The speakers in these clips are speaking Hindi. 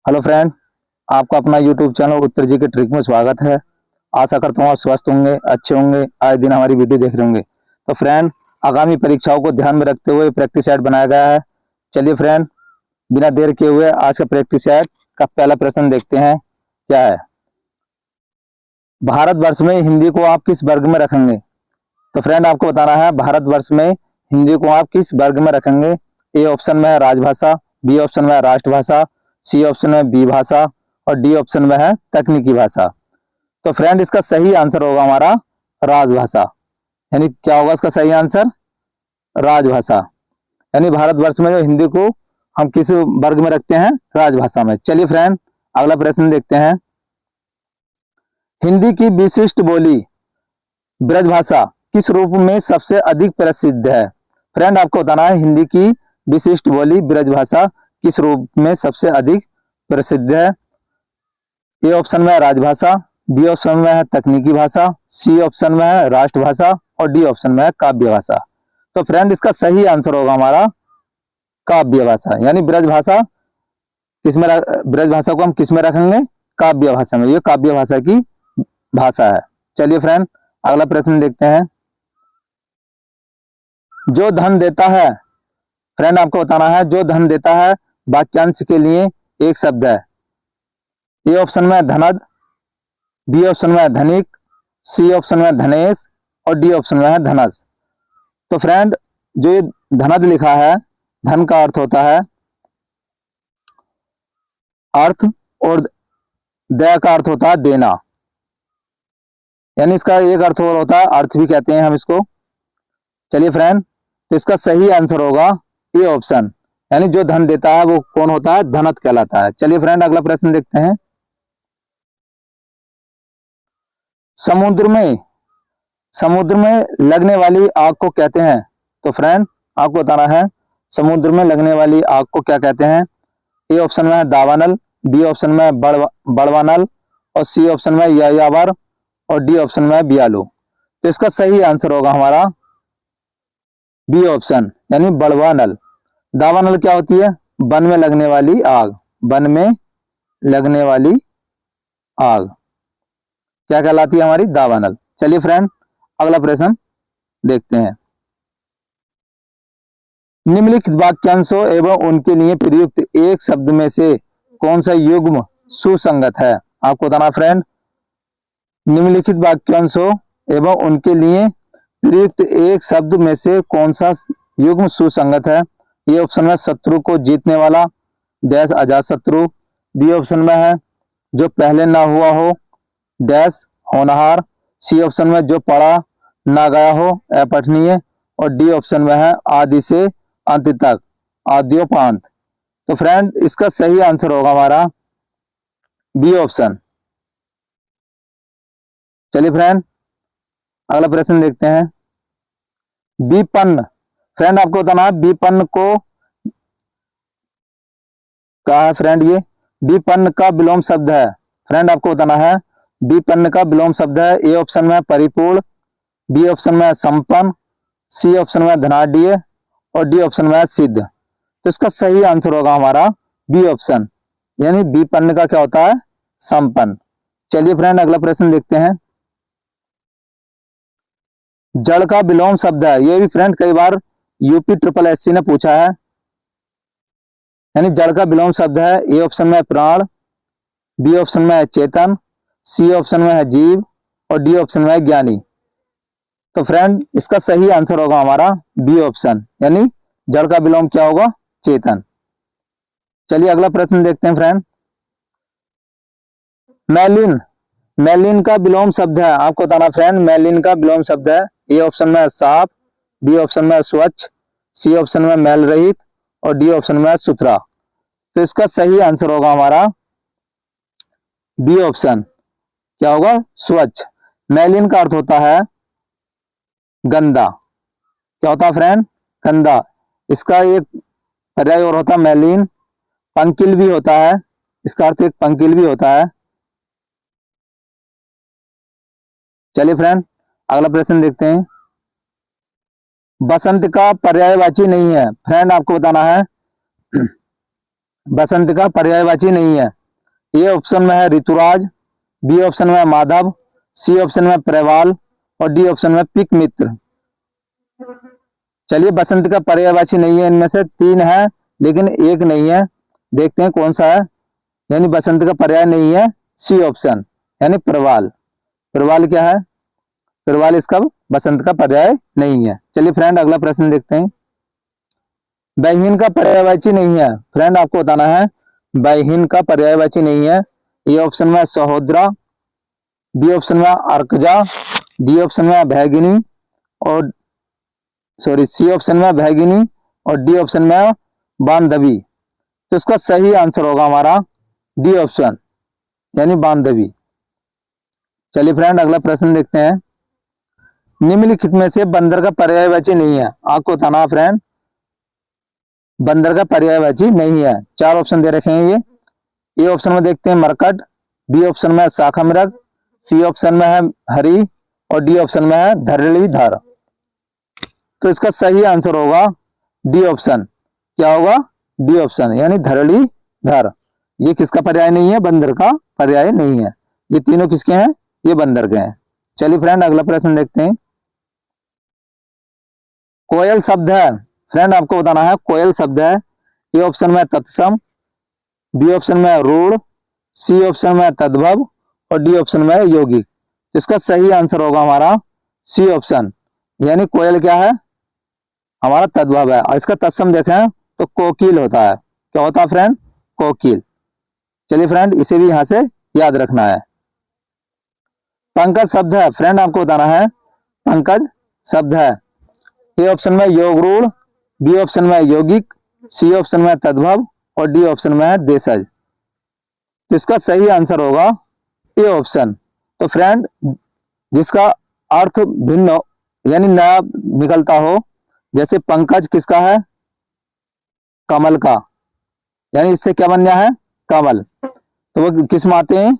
हेलो फ्रेंड, आपका अपना यूट्यूब चैनल उत्तर जी के ट्रिक में स्वागत है। आशा करता हूँ आप स्वस्थ होंगे, अच्छे होंगे, आए दिन हमारी वीडियो देख रहे होंगे। तो फ्रेंड, आगामी परीक्षाओं को ध्यान में रखते हुए प्रैक्टिस सेट बनाया गया है। चलिए फ्रेंड, बिना देर किए हुए आज का प्रैक्टिस सेट का पहला प्रश्न देखते हैं क्या है। भारतवर्ष में हिंदी को आप किस वर्ग में रखेंगे? तो फ्रेंड, आपको बताना है भारतवर्ष में हिंदी को आप किस वर्ग में रखेंगे। ए ऑप्शन में है राजभाषा, बी ऑप्शन में है राष्ट्रभाषा, सी ऑप्शन में बी भाषा और डी ऑप्शन में है तकनीकी भाषा। तो फ्रेंड, इसका सही आंसर होगा हमारा राजभाषा। यानी क्या होगा इसका सही आंसर? राजभाषा। यानी भारतवर्ष में जो हिंदी को हम किस वर्ग में रखते हैं? राजभाषा में। चलिए फ्रेंड, अगला प्रश्न देखते हैं। हिंदी की विशिष्ट बोली ब्रजभाषा किस रूप में सबसे अधिक प्रसिद्ध है? फ्रेंड, आपको बताना है हिंदी की विशिष्ट बोली ब्रजभाषा किस रूप में सबसे अधिक प्रसिद्ध है। ए ऑप्शन में है राजभाषा, बी ऑप्शन में है तकनीकी भाषा, सी ऑप्शन में है राष्ट्रभाषा और डी ऑप्शन में है काव्य भाषा। तो फ्रेंड, इसका सही आंसर होगा हमारा काव्य भाषा। यानी ब्रजभाषा ब्रजभाषा को हम किस में रखेंगे? काव्य भाषा में। ये काव्य भाषा की भाषा है। चलिए फ्रेंड, अगला प्रश्न देखते हैं। जो धन देता है, फ्रेंड आपको बताना है जो धन देता है वाक्यांश के लिए एक शब्द है। ए ऑप्शन में धनद, बी ऑप्शन में धनिक, सी ऑप्शन में धनेश और डी ऑप्शन में है धनस। तो फ्रेंड, जो ये धनद लिखा है, धन का अर्थ होता है अर्थ और दया का अर्थ होता है देना। यानी इसका एक अर्थ और होता है अर्थ भी कहते हैं हम इसको। चलिए फ्रेंड, तो इसका सही आंसर होगा ए ऑप्शन। यानी जो धन देता है वो कौन होता है? धनत कहलाता है। चलिए फ्रेंड, अगला प्रश्न देखते हैं। समुद्र में लगने वाली आग को कहते हैं। तो फ्रेंड, आपको बताना है समुद्र में लगने वाली आग को क्या कहते हैं। ए ऑप्शन में है दावानल, बी ऑप्शन में है बड़वानल और सी ऑप्शन में यायावर और डी ऑप्शन में है बियालू। तो इसका सही आंसर होगा हमारा बी ऑप्शन, यानी बड़वानल। दावानल क्या होती है? वन में लगने वाली आग। वन में लगने वाली आग क्या कहलाती है? हमारी दावानल। चलिए फ्रेंड, अगला प्रश्न देखते हैं। निम्नलिखित वाक्यांशों एवं उनके लिए प्रयुक्त एक शब्द में से कौन सा युग्म सुसंगत है? आपको बताना फ्रेंड, निम्नलिखित वाक्यांशों एवं उनके लिए प्रयुक्त एक शब्द में से कौन सा युग्म सुसंगत है। ये ऑप्शन में शत्रु को जीतने वाला डैश अजात शत्रु, बी ऑप्शन में है जो पहले ना हुआ हो डैश होनहार, सी ऑप्शन में जो पढ़ा ना गया हो अपठनीय और डी ऑप्शन में है आदि से अंत तक आद्योपांत। तो फ्रेंड, इसका सही आंसर होगा हमारा बी ऑप्शन। चलिए फ्रेंड, अगला प्रश्न देखते हैं। विपन्न, फ्रेंड आपको बताना है विपन्न को कहा है। फ्रेंड, ये विपन्न का विलोम शब्द है। फ्रेंड, आपको बताना है विपन्न का विलोम शब्द है। ए ऑप्शन में परिपूर्ण, बी ऑप्शन में संपन्न, सी ऑप्शन में धनाढ़ और डी ऑप्शन में सिद्ध। तो इसका सही आंसर होगा हमारा बी ऑप्शन, यानी विपन्न का क्या होता है? संपन्न। चलिए फ्रेंड, अगला प्रश्न देखते हैं। जड़ का विलोम शब्द है। ये भी फ्रेंड कई बार यूपी ट्रिपल एससी ने पूछा है। यानी जड़ का विलोम शब्द है। ए ऑप्शन में प्राण, बी ऑप्शन में है चेतन, सी ऑप्शन में है जीव और डी ऑप्शन में है ज्ञानी। तो फ्रेंड, इसका सही आंसर होगा हमारा बी ऑप्शन, यानी जड़ का विलोम क्या होगा? चेतन। चलिए अगला प्रश्न देखते हैं फ्रेंड। मैलिन, मैलिन का विलोम शब्द है। आपको बताना फ्रेंड, मैलिन का विलोम शब्द है। ए ऑप्शन में है साफ, बी ऑप्शन में है स्वच्छ, सी ऑप्शन में मैल रहित और डी ऑप्शन में है सुथरा। तो इसका सही आंसर होगा हमारा बी ऑप्शन, क्या होगा? स्वच्छ। मैलिन का अर्थ होता है गंदा। क्या होता है फ्रेंड? गंदा। इसका एक पर्याय और होता है मैलिन, पंकिल भी होता है। इसका अर्थ एक पंकिल भी होता है। चलिए फ्रेंड, अगला प्रश्न देखते हैं। बसंत का पर्यायवाची नहीं है। फ्रेंड, आपको बताना है बसंत का पर्यायवाची नहीं है। ए ऑप्शन में है ऋतुराज, बी ऑप्शन में है माधव, सी ऑप्शन में प्रवाल और डी ऑप्शन में पिक मित्र। चलिए, बसंत का पर्यायवाची नहीं है, इनमें से तीन है लेकिन एक नहीं है। देखते हैं कौन सा है। यानी बसंत का पर्याय नहीं है सी ऑप्शन, यानी प्रवाल। प्रवाल क्या है? प्रवाल इसका बसंत का पर्याय नहीं है। चलिए फ्रेंड, अगला प्रश्न देखते हैं। बहिन का पर्यायवाची नहीं है। फ्रेंड, आपको बताना है बहिन का पर्यायवाची नहीं है। ए ऑप्शन में सहोदरा, बी ऑप्शन में अर्कजा, डी ऑप्शन में भैगिनी और सी ऑप्शन में भैगिनी और डी ऑप्शन में बांधवी। तो इसका सही आंसर होगा हमारा डी ऑप्शन, यानी बांधवी। चलिए फ्रेंड, अगला प्रश्न देखते हैं। निम्नलिखित में से बंदर का पर्यायवाची नहीं है। आपको बताना फ्रेंड, बंदर का पर्यायवाची नहीं है। चार ऑप्शन दे रखे हैं ये। ए ऑप्शन में देखते हैं मरकट, बी ऑप्शन में शाखा मृग, सी ऑप्शन में है हरी और डी ऑप्शन में है धरलीधर। तो इसका सही आंसर होगा डी ऑप्शन। क्या होगा? डी ऑप्शन, यानी धरलीधर। ये किसका पर्याय नहीं है? बंदर का पर्याय नहीं है। ये तीनों किसके हैं? ये बंदर के हैं। चलिए फ्रेंड, अगला प्रश्न देखते हैं। कोयल शब्द है। फ्रेंड, आपको बताना है कोयल शब्द है। ए ऑप्शन में तत्सम, बी ऑप्शन में रूढ़, सी ऑप्शन में तद्भव और डी ऑप्शन में यौगिक। तो इसका सही आंसर होगा हमारा सी ऑप्शन, यानी कोयल क्या है? हमारा तद्भव है। और इसका तत्सम देखें तो कोकिल होता है। क्या होता है फ्रेंड? कोकिल। चलिए फ्रेंड, इसे भी यहां से याद रखना है। पंकज शब्द है। फ्रेंड, आपको बताना है पंकज शब्द है। ए ऑप्शन में योग रूढ़, बी ऑप्शन में यौगिक, सी ऑप्शन में तद्भव और डी ऑप्शन में है देशज। तो इसका सही आंसर होगा ए ऑप्शन। तो फ्रेंड, जिसका अर्थ भिन्न यानी नया निकलता हो, जैसे पंकज किसका है? कमल का, यानी इससे क्या बन गया है? कमल। तो वो किस में आते हैं?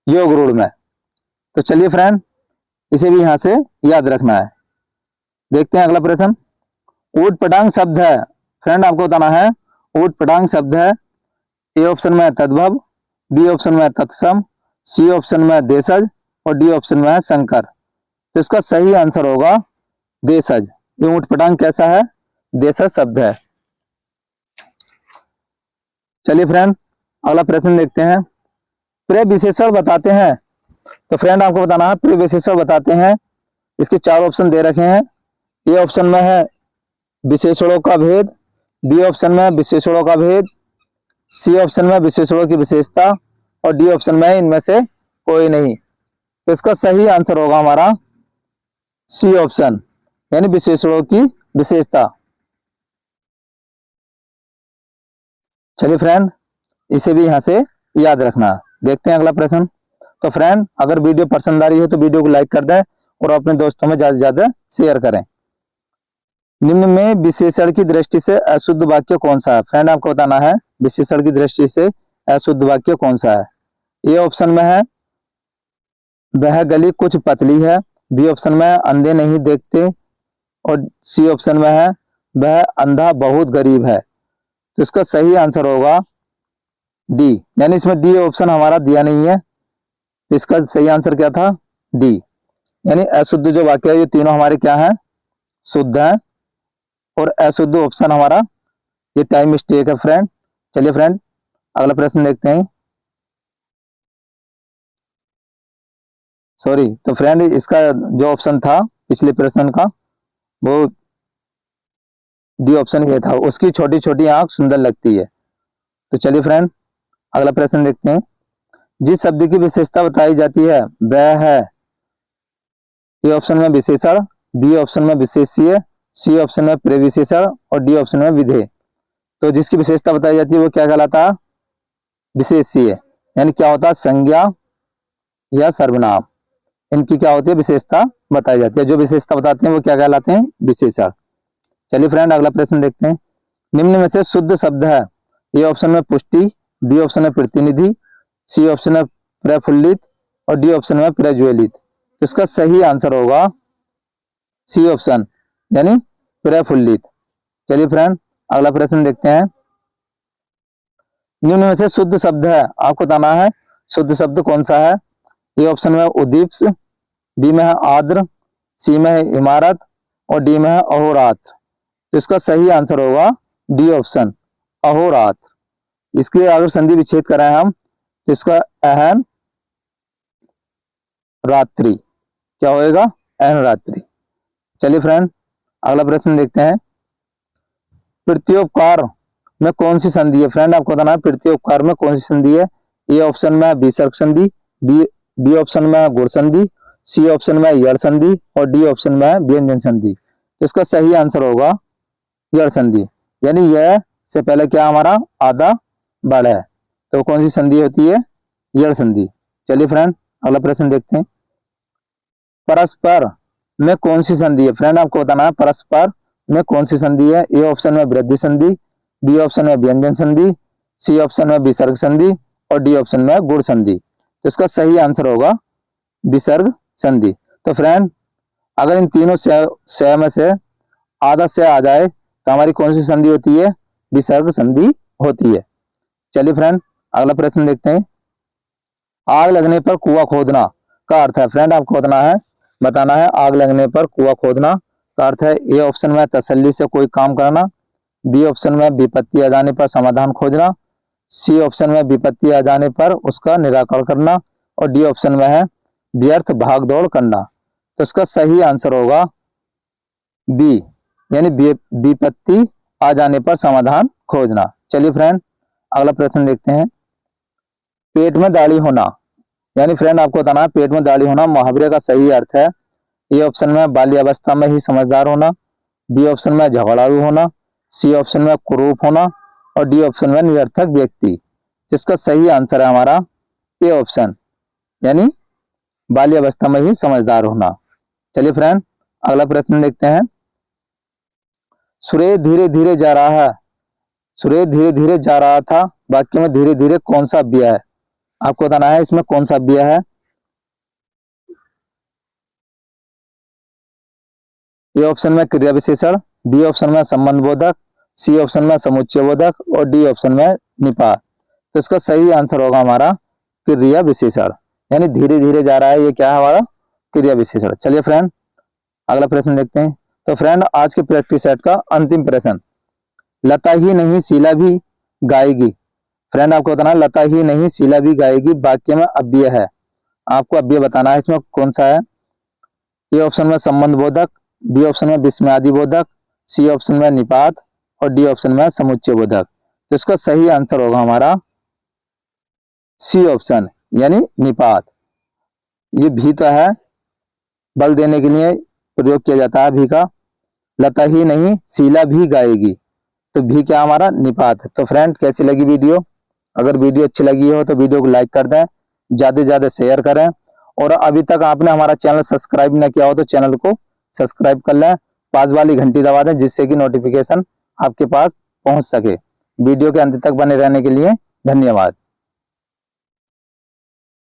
योग रूढ़ में। तो चलिए फ्रेंड, इसे भी यहां से याद रखना है। देखते हैं अगला प्रश्न। ऊट पटांग शब्द है। फ्रेंड, आपको बताना है ऊट पटांग शब्द है। ए ऑप्शन में तद्भव, बी ऑप्शन में तत्सम, सी ऑप्शन में देशज और डी ऑप्शन में है शंकर। तो इसका सही आंसर होगा देशज। ये ऊट पटांग कैसा है? देशज शब्द है। चलिए फ्रेंड, अगला प्रश्न देखते हैं। प्रिय विशेषण बताते हैं। तो फ्रेंड, आपको बताना है प्रिय विशेषण बताते हैं। इसके चार ऑप्शन दे रखे हैं। ए ऑप्शन में है विशेषणों का भेद, बी ऑप्शन में विशेषणों का भेद, सी ऑप्शन में विशेषणों की विशेषता और डी ऑप्शन में इनमें से कोई नहीं। तो इसका सही आंसर होगा हमारा सी ऑप्शन, यानी विशेषणों की विशेषता। चलिए फ्रेंड, इसे भी यहां से याद रखना। देखते हैं अगला प्रश्न। तो फ्रेंड, अगर वीडियो पसंद आ रही हो तो वीडियो को लाइक कर दें और अपने दोस्तों में ज्यादा से ज्यादा शेयर करें। निम्न में विशेषण की दृष्टि से अशुद्ध वाक्य कौन सा है? फ्रेंड, आपको बताना है विशेषण की दृष्टि से अशुद्ध वाक्य कौन सा है। ए ऑप्शन में है वह गली कुछ पतली है, बी ऑप्शन में अंधे नहीं देखते और सी ऑप्शन में है वह अंधा बहुत गरीब है। तो इसका सही आंसर होगा डी, यानी इसमें डी ऑप्शन हमारा दिया नहीं है। तो इसका सही आंसर क्या था? डी, यानी अशुद्ध जो वाक्य है ये तीनों हमारे क्या है? शुद्ध है। और अशुद्ध ऑप्शन हमारा ये टाइम मिस्टेक है फ्रेंड। चलिए फ्रेंड, अगला प्रश्न देखते हैं। तो फ्रेंड, इसका जो ऑप्शन था पिछले प्रश्न का वो डी ऑप्शन ये था, उसकी छोटी छोटी आंख सुंदर लगती है। तो चलिए फ्रेंड, अगला प्रश्न देखते हैं। जिस शब्द की विशेषता बताई जाती है वह है। ए ऑप्शन में विशेषण, बी ऑप्शन में विशेष्य, सी ऑप्शन में प्रविशेषण और डी ऑप्शन में विधेय। तो जिसकी विशेषता बताई जाती है वो क्या कहलाता है? विशेष्य, यानी क्या होता है? संज्ञा या सर्वनाम। इनकी क्या होती है? विशेषता बताई जाती है। जो विशेषता बताते हैं वो क्या कहलाते हैं? विशेषण। चलिए फ्रेंड, अगला प्रश्न देखते हैं। निम्न में से शुद्ध शब्द है। ए ऑप्शन में पुष्टि, बी ऑप्शन में प्रतिनिधि, सी ऑप्शन में प्रफुल्लित और डी ऑप्शन में प्रज्वलित। तो इसका सही आंसर होगा सी ऑप्शन, यानी प्रफुल्लित। चलिए फ्रेंड, अगला प्रश्न देखते हैं। निम्न में से शुद्ध शब्द है, आपको बताना है शुद्ध शब्द कौन सा है। ए ऑप्शन में उदीप्स, बी में है आद्र, सी में है इमारत और डी में है अहोरात्र। तो इसका सही आंसर होगा डी ऑप्शन, अहोरात्र। इसके अगर संधि विच्छेद करें हम तो इसका अहन रात्रि क्या होएगा, अहन रात्रि। चलिए फ्रेंड अगला प्रश्न देखते हैं। प्रत्योपकार में कौन सी संधि है, फ्रेंड आपको बताना है प्रत्योपकार में कौन सी संधि है। ए ऑप्शन में विसर्ग संधि, बी ऑप्शन में गुण संधि, सी ऑप्शन में यड़ संधि और डी ऑप्शन में व्यंजन संधि। तो इसका सही आंसर होगा यड़ संधि, यानी यह से पहले क्या हमारा आधा बढ़ है, तो कौन सी संधि होती है, यड़ संधि। चलिए फ्रेंड अगला प्रश्न देखते हैं। परस्पर में कौन सी संधि है, फ्रेंड आपको बताना है परस्पर में कौन सी संधि है। ए ऑप्शन में वृद्धि संधि, बी ऑप्शन में व्यंजन संधि, सी ऑप्शन में विसर्ग संधि और डी ऑप्शन में गुण संधि। तो इसका सही आंसर होगा विसर्ग संधि। तो फ्रेंड अगर इन तीनों से में से आधा से आ जाए तो हमारी कौन सी संधि होती है, विसर्ग संधि होती है। चलिए फ्रेंड अगला प्रश्न देखते हैं। आग लगने पर कुआं खोदना का अर्थ है, फ्रेंड आपको बताना है आग लगने पर कुआं खोदना का अर्थ है। ए ऑप्शन में तसल्ली से कोई काम करना, बी ऑप्शन में विपत्ति आ जाने पर समाधान खोजना, सी ऑप्शन में विपत्ति आ जाने पर उसका निराकरण करना और डी ऑप्शन में है व्यर्थ भागदौड़ करना। तो इसका सही आंसर होगा बी, यानी विपत्ति आ जाने पर समाधान खोजना। चलिए फ्रेंड अगला प्रश्न देखते हैं। पेट में दाढ़ी होना, यानी फ्रेंड आपको बताना है पेट में दाढ़ी होना मुहावरे का सही अर्थ है। ए ऑप्शन में बाल्यावस्था में ही समझदार होना, बी ऑप्शन में झगड़ालू होना, सी ऑप्शन में कुरूप होना और डी ऑप्शन में निरर्थक व्यक्ति। जिसका सही आंसर है हमारा ए ऑप्शन, यानी बाल्यावस्था में ही समझदार होना। चलिए फ्रेंड अगला प्रश्न देखते हैं। सुरेश धीरे धीरे जा रहा है, सुरेश धीरे धीरे जा रहा था वाक्य में धीरे धीरे कौन सा अव्यय है, आपको बताना है इसमें कौन सा अव्यय है। ए ऑप्शन में क्रिया विशेषण, बी ऑप्शन में संबंध बोधक, सी ऑप्शन में समुच्चय बोधक और डी ऑप्शन में निपात। तो इसका सही आंसर होगा हमारा क्रिया विशेषण, यानी धीरे धीरे जा रहा है, ये क्या है हमारा क्रिया विशेषण। चलिए फ्रेंड अगला प्रश्न देखते हैं। तो फ्रेंड आज के प्रैक्टिस सेट का अंतिम प्रश्न, लता ही नहीं शीला भी गाएगी। फ्रेंड आपको बताना लता ही नहीं शीला भी गाएगी वाक्य में अव्यय है, आपको अव्यय बताना है इसमें कौन सा है। ए ऑप्शन में संबंध बोधक, बी ऑप्शन में विस्मयादि बोधक, सी ऑप्शन में निपात और डी ऑप्शन में समुच्चय बोधक। तो इसका सही आंसर होगा हमारा सी ऑप्शन, यानी निपात। ये भी तो है, बल देने के लिए प्रयोग किया जाता है भी का। लता ही नहीं शीला भी गाएगी, तो भी क्या हमारा निपात है। तो फ्रेंड कैसी लगी वीडियो, अगर वीडियो अच्छी लगी हो तो वीडियो को लाइक कर दें, ज्यादा से ज्यादा शेयर करें और अभी तक आपने हमारा चैनल सब्सक्राइब न किया हो तो चैनल को सब्सक्राइब कर लें, पास वाली घंटी दबा दें जिससे कि नोटिफिकेशन आपके पास पहुंच सके। वीडियो के अंत तक बने रहने के लिए धन्यवाद।